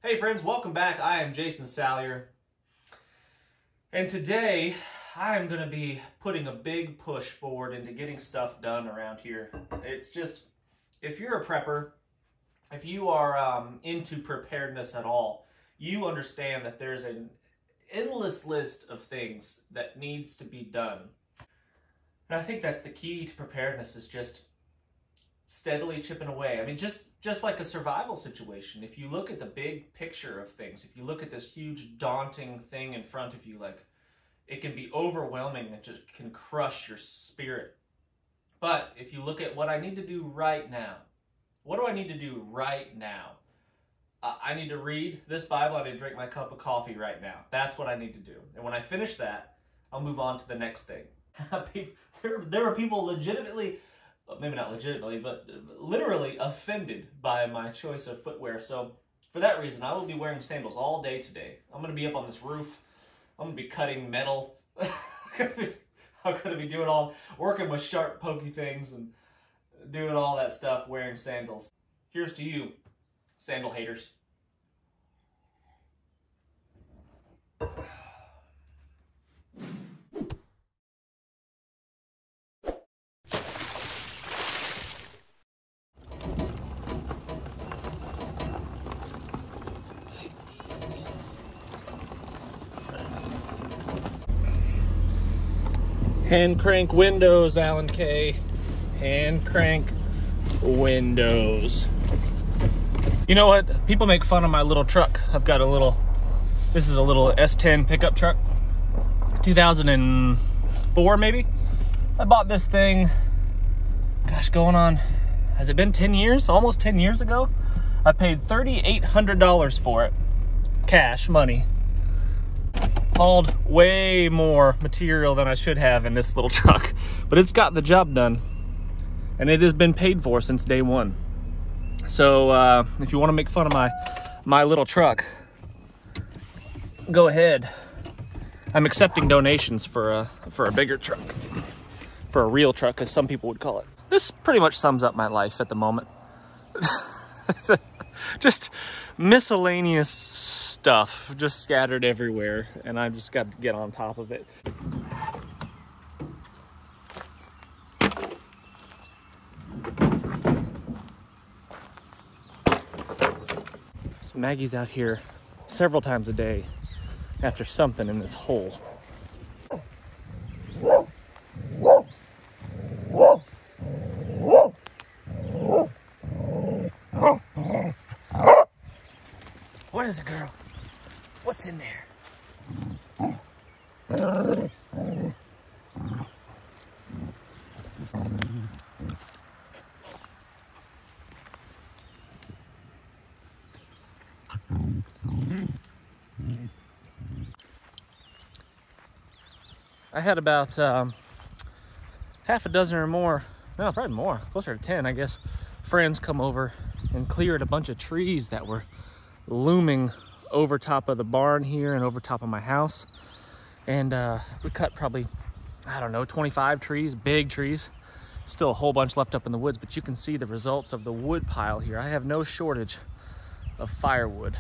Hey friends, welcome back. I am Jason Salyer, and today I am going to be putting a big push forward into getting stuff done around here. It's just, if you're a prepper, if you are into preparedness at all, you understand that there's an endless list of things that needs to be done. And I think that's the key to preparedness, is just steadily chipping away. I mean, just like a survival situation, if you look at the big picture of things, if you look at this huge daunting thing in front of you, like, it can be overwhelming and just can crush your spirit. But if you look at what I need to do right now, what do I need to do right now? I need to read this Bible. I need to drink my cup of coffee right now. That's what I need to do. And when I finish that, I'll move on to the next thing. There are people legitimately, maybe not legitimately, but literally offended by my choice of footwear. So for that reason, I will be wearing sandals all day today. I'm going to be up on this roof. I'm going to be cutting metal. I'm going to be doing working with sharp, pokey things and doing all that stuff wearing sandals. Here's to you, sandal haters. Hand crank windows, Alan K. Hand crank windows. You know what? People make fun of my little truck. I've got this is a little S10 pickup truck. 2004 maybe? I bought this thing, gosh, going on, has it been 10 years? Almost 10 years ago? I paid $3,800 for it. Cash money. Hauled way more material than I should have in this little truck, but it's got the job done, and it has been paid for since day one. So if you want to make fun of my little truck, go ahead. I'm accepting donations for a bigger truck, for a real truck, as some people would call it. This pretty much sums up my life at the moment. Just miscellaneous stuff just scattered everywhere, and I've just got to get on top of it. So Maggie's out here several times a day after something in this hole. What is it, girl? What's in there? I had about half a dozen or more, no, probably more, closer to 10, I guess, friends come over and cleared a bunch of trees that were looming over top of the barn here and over top of my house. And we cut probably, I don't know, 25 trees, big trees. Still a whole bunch left up in the woods, but you can see the results of the wood pile here. I have no shortage of firewood.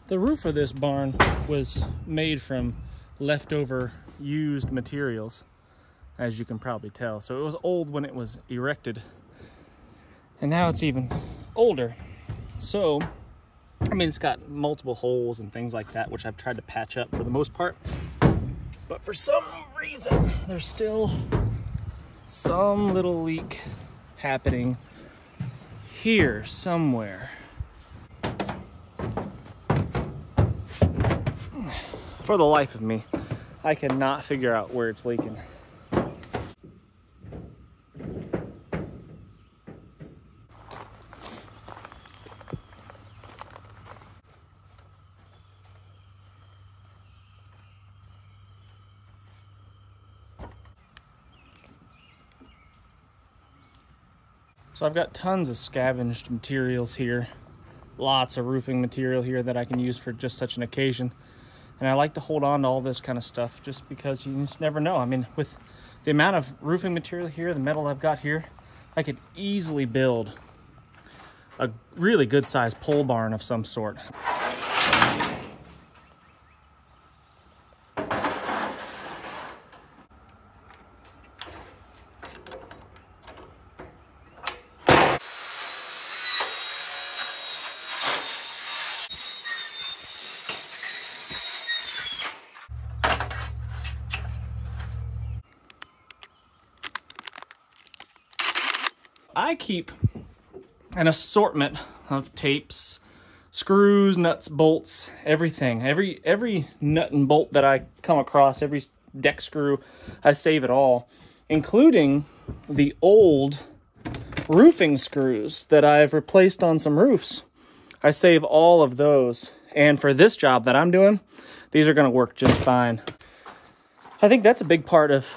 The roof of this barn was made from leftover used materials, as you can probably tell. So it was old when it was erected, and now it's even older. So, I mean, it's got multiple holes and things like that, which I've tried to patch up for the most part. But for some reason, there's still some little leak happening here somewhere. For the life of me, I cannot figure out where it's leaking. So I've got tons of scavenged materials here. Lots of roofing material here that I can use for just such an occasion. And I like to hold on to all this kind of stuff just because you just never know. I mean, with the amount of roofing material here, the metal I've got here, I could easily build a really good sized pole barn of some sort. I keep an assortment of tapes, screws, nuts, bolts, everything. Every nut and bolt that I come across, every deck screw, I save it all, including the old roofing screws that I've replaced on some roofs. I save all of those. And for this job that I'm doing, these are going to work just fine. I think that's a big part of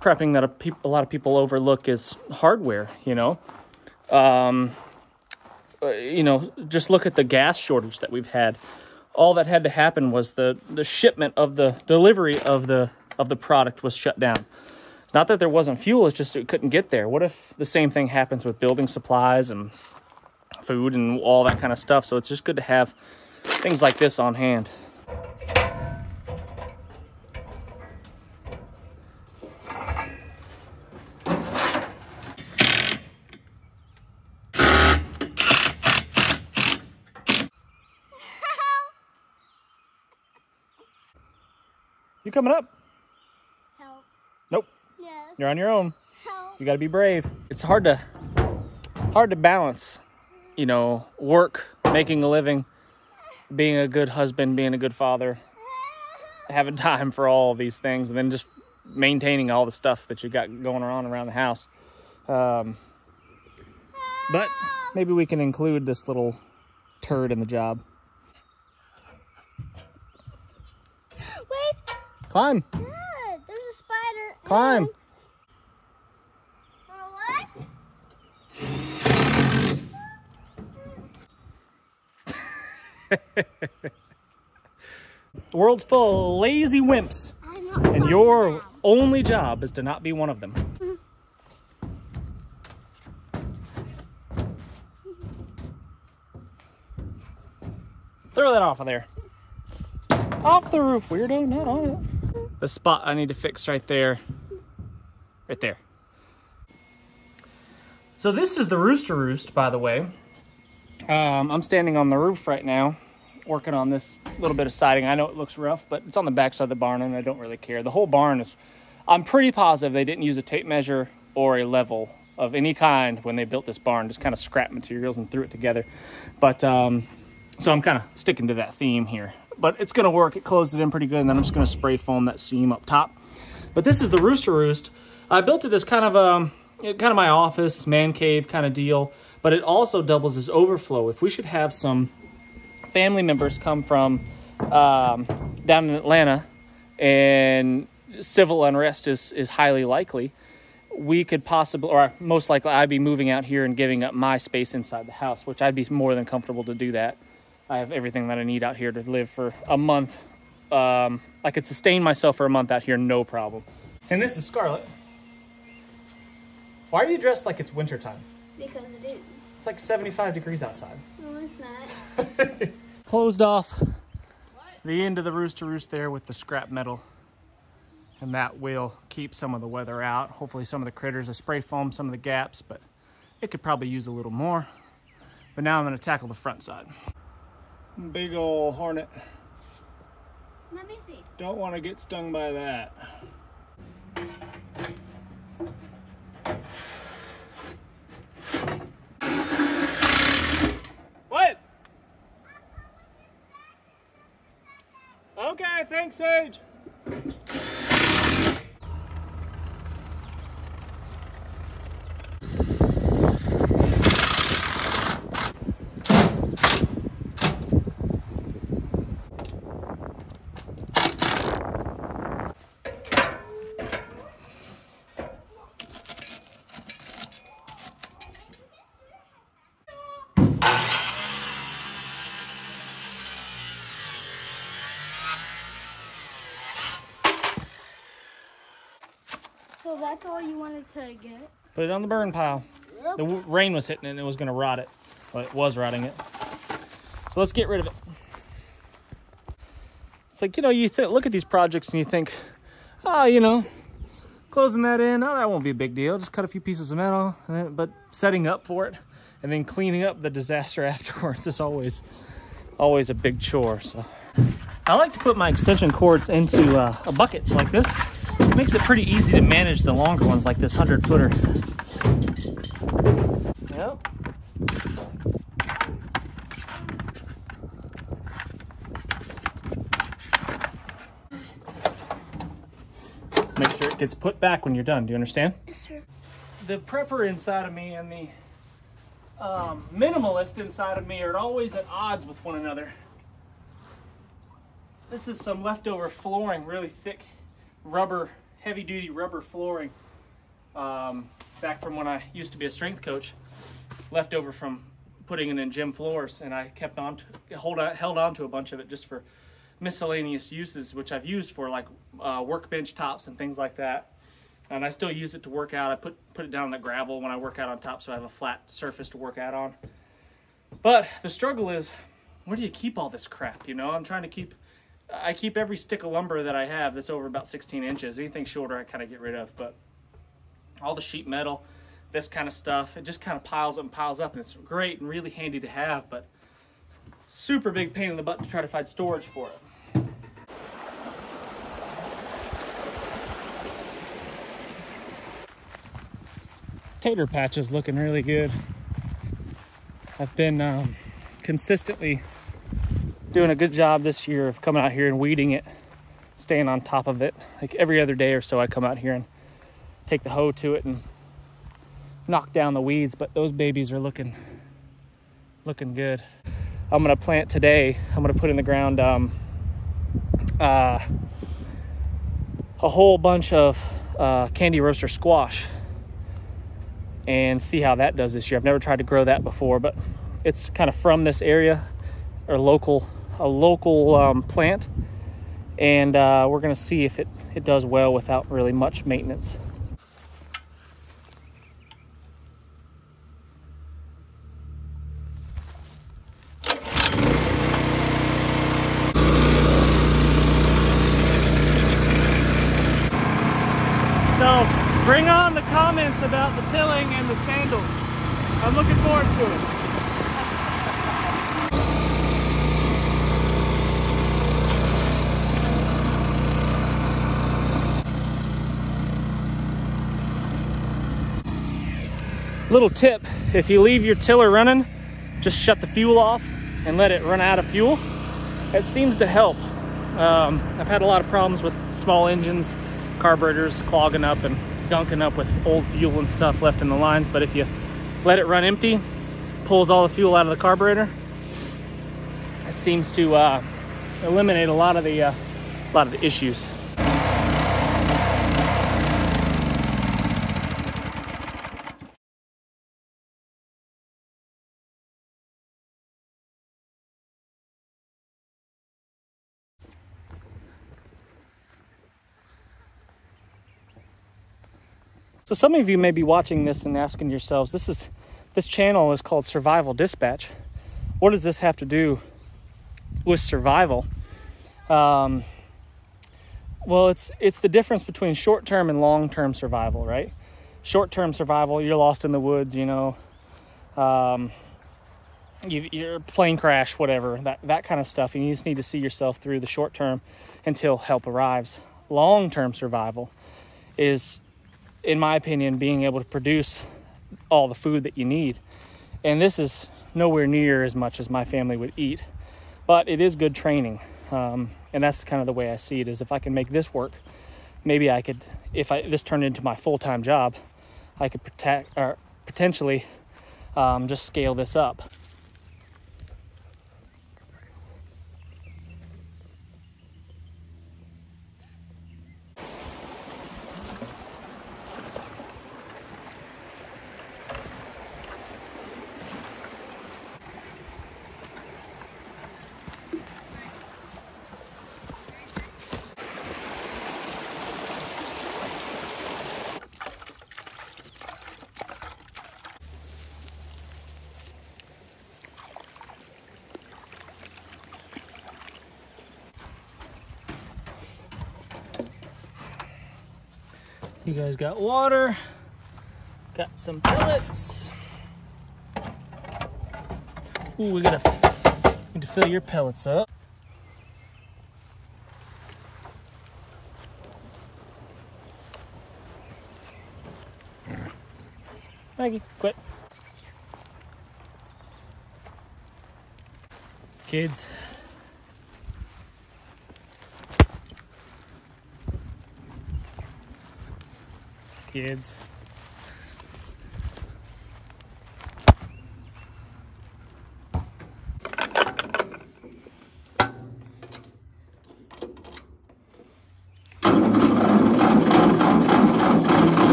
prepping that a lot of people overlook is hardware, you know. Just look at the gas shortage that we've had. All that had to happen was the shipment of the delivery of the product was shut down. Not that there wasn't fuel, it's just it couldn't get there. What if the same thing happens with building supplies and food and all that kind of stuff? So it's just good to have things like this on hand. You coming up? Help. Nope. Yes. You're on your own. Help. You got to be brave. It's hard to balance, you know, work, making a living, being a good husband, being a good father, having time for all of these things, and then just maintaining all the stuff that you got going on around the house. But maybe we can include this little turd in the job. Wait. Climb. Dad, there's a spider. Climb. What? The world's full of lazy wimps, and your only job is to not be one of them. Throw that off of there. Off the roof, weirdo, not on it. The spot I need to fix right there. Right there. So this is the rooster roost, by the way. I'm standing on the roof right now, working on this little bit of siding. I know it looks rough, but it's on the back side of the barn and I don't really care. The whole barn is, I'm pretty positive they didn't use a tape measure or a level of any kind when they built this barn, just kind of scrap materials and threw it together. But, so I'm kind of sticking to that theme here. But it's gonna work, it closed it in pretty good, and then I'm just gonna spray foam that seam up top. But this is the rooster roost. I built it as kind of my office, man cave kind of deal, but it also doubles as overflow. If we should have some family members come from down in Atlanta and civil unrest is highly likely, we could possibly, or most likely I'd be moving out here and giving up my space inside the house, which I'd be more than comfortable to do that. I have everything that I need out here to live for a month. I could sustain myself for a month out here, no problem. And this is Scarlett. Why are you dressed like it's wintertime? Because it is. It's like 75 degrees outside. No, it's not. Closed off the end of the rooster roost there with the scrap metal. And that will keep some of the weather out. Hopefully some of the critters. I spray foam some of the gaps, but it could probably use a little more. But now I'm gonna tackle the front side. Big ol' hornet. Let me see. Don't want to get stung by that. What? Okay, thanks, Sage. So that's all you wanted to get? Put it on the burn pile. The rain was hitting it and it was going to rot it. Well, it was rotting it. So let's get rid of it. It's like, you know, you look at these projects and you think, oh, you know, closing that in, oh, that won't be a big deal. Just cut a few pieces of metal. But setting up for it and then cleaning up the disaster afterwards is always a big chore. So I like to put my extension cords into a buckets like this. It makes it pretty easy to manage the longer ones like this 100-footer. Yep. Make sure it gets put back when you're done. Do you understand? Yes, sir. The prepper inside of me and the minimalist inside of me are always at odds with one another. This is some leftover flooring, really thick rubber, heavy-duty rubber flooring. Back from when I used to be a strength coach, leftover from putting it in gym floors, and I kept on held on to a bunch of it just for miscellaneous uses, which I've used for like workbench tops and things like that. And I still use it to work out. I put it down on the gravel when I work out on top, so I have a flat surface to work out on. But the struggle is, where do you keep all this crap? You know, I keep every stick of lumber that I have that's over about 16 inches. Anything shorter I kind of get rid of, but all the sheet metal, this kind of stuff, it just kind of piles up and piles up, and it's great and really handy to have, but super big pain in the butt to try to find storage for it. Tater patch is looking really good. I've been consistently doing a good job this year of coming out here and weeding it, staying on top of it. Like every other day or so I come out here and take the hoe to it and knock down the weeds, but those babies are looking good. I'm gonna plant today, I'm gonna put in the ground a whole bunch of candy roaster squash and see how that does this year. I've never tried to grow that before, but it's kind of from this area, or a local plant, and we're gonna see if it does well without really much maintenance. So bring on the comments about the tilling and the sandals. I'm looking forward to it. Little tip, if you leave your tiller running, just shut the fuel off and let it run out of fuel. It seems to help. I've had a lot of problems with small engines, carburetors clogging up and gunking up with old fuel and stuff left in the lines, but if you let it run empty, pulls all the fuel out of the carburetor, it seems to eliminate a lot of the issues. So some of you may be watching this and asking yourselves, this channel is called Survival Dispatch. What does this have to do with survival? Well, it's the difference between short-term and long-term survival, right? Short-term survival, you're lost in the woods, you know, you're plane crash, whatever, that kind of stuff, and you just need to see yourself through the short term until help arrives. Long-term survival is, in my opinion, being able to produce all the food that you need. And this is nowhere near as much as my family would eat, but it is good training. And that's kind of the way I see it, is if I can make this work, maybe I could, this turned into my full-time job, I could potentially just scale this up. You guys got water. Got some pellets. Ooh, we need to fill your pellets up. Maggie, quit. Kids. Kids.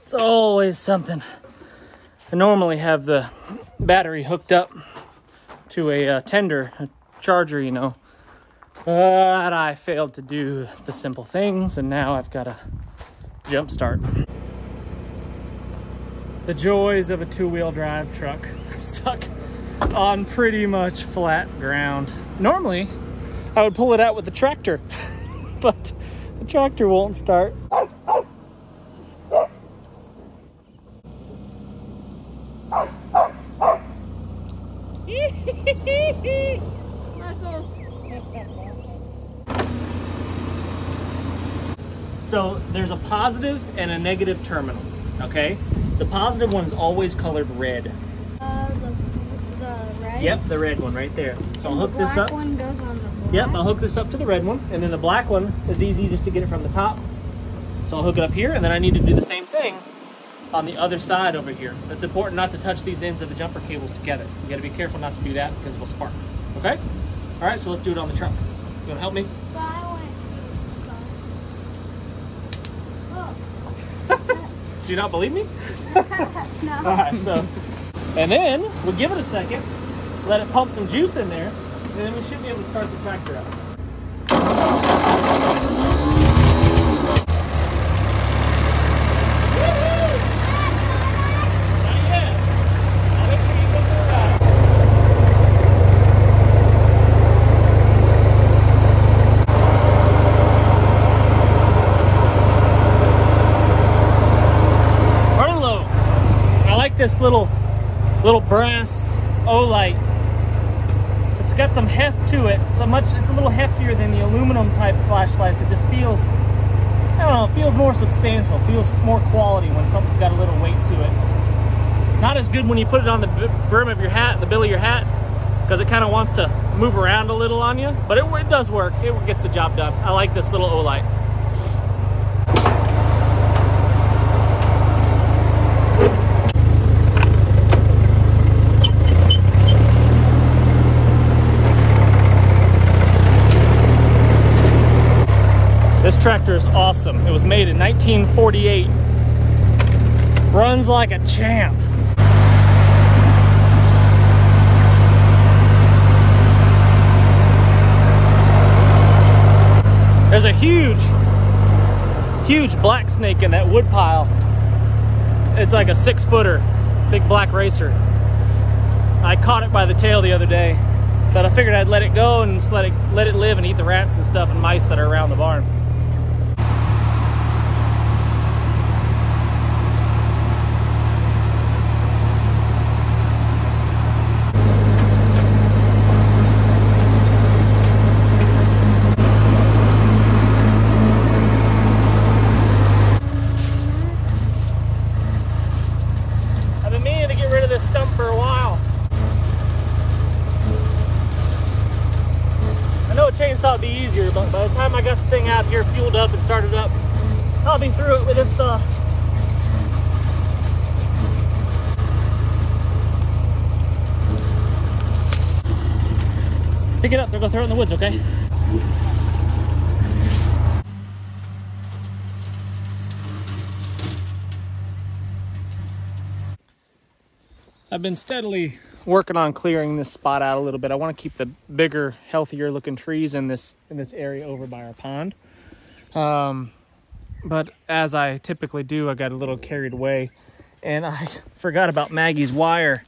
It's always something. I normally have the battery hooked up to a tender, a charger, you know. But I failed to do the simple things, and now I've got a jump start. The joys of a two-wheel drive truck. I'm stuck on pretty much flat ground. Normally, I would pull it out with the tractor, but the tractor won't start. So there's a positive and a negative terminal, okay? The positive one is always colored red. The red? Yep, the red one right there. So I'll hook this up. The black one goes on the black? Yep, I'll hook this up to the red one, and then the black one is easy just to get it from the top. So I'll hook it up here, and then I need to do the same thing on the other side over here. It's important not to touch these ends of the jumper cables together. You gotta be careful not to do that because it'll spark, okay? All right, so let's do it on the truck. You wanna help me? But I want Do you not believe me? to. No. All right, so, and then we'll give it a second, let it pump some juice in there, and then we should be able to start the tractor up. This little brass O-light. It's got some heft to it. It's a little heftier than the aluminum type flashlights. It just feels, I don't know, it feels more substantial, feels more quality when something's got a little weight to it. Not as good when you put it on the brim of your hat, the bill of your hat, because it kind of wants to move around a little on you, but it does work. It gets the job done. I like this little O-light. This tractor is awesome. It was made in 1948. Runs like a champ. There's a huge black snake in that wood pile. It's like a 6-footer, big black racer. I caught it by the tail the other day, but I figured I'd let it go and just let it live and eat the rats and stuff and mice that are around the barn. For a while. I know a chainsaw would be easier, but by the time I got the thing out here fueled up and started up, I'll be through it with this saw. Pick it up, they're gonna throw it in the woods, okay? I've been steadily working on clearing this spot out a little bit. I want to keep the bigger, healthier looking trees in this area over by our pond. But as I typically do, I got a little carried away and I forgot about Maggie's wire,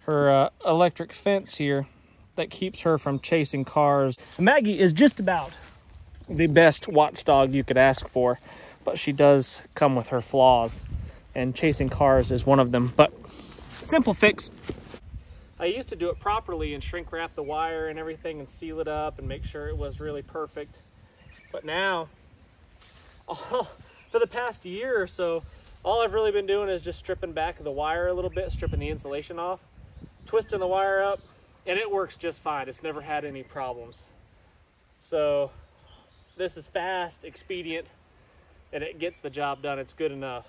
her electric fence here that keeps her from chasing cars. Maggie is just about the best watchdog you could ask for, but she does come with her flaws, and chasing cars is one of them. But simple fix. I used to do it properly and shrink wrap the wire and everything and seal it up and make sure it was really perfect. But now, for the past year or so, all I've really been doing is just stripping back the wire a little bit, stripping the insulation off, twisting the wire up, and it works just fine. It's never had any problems. So this is fast, expedient, and it gets the job done. It's good enough.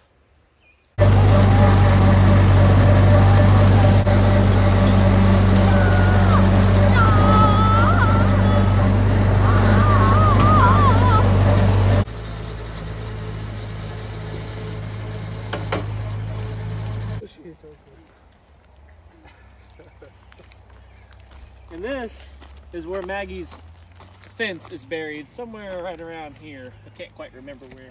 And this is where Maggie's fence is buried, somewhere right around here. I can't quite remember where,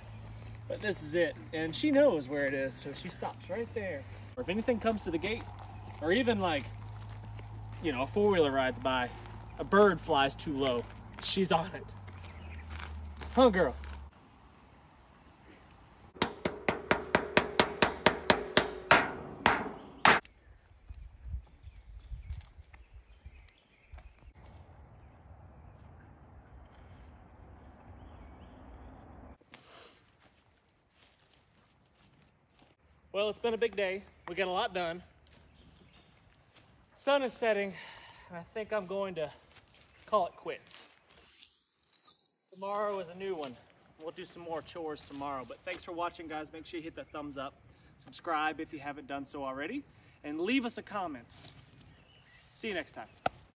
but this is it. And she knows where it is, so she stops right there. Or if anything comes to the gate, or even like, you know, a four-wheeler rides by, a bird flies too low, she's on it. Huh, girl? Well, it's been a big day. We got a lot done. Sun is setting, and I think I'm going to call it quits. Tomorrow is a new one. We'll do some more chores tomorrow, but thanks for watching, guys. Make sure you hit that thumbs up, subscribe if you haven't done so already, and leave us a comment. See you next time.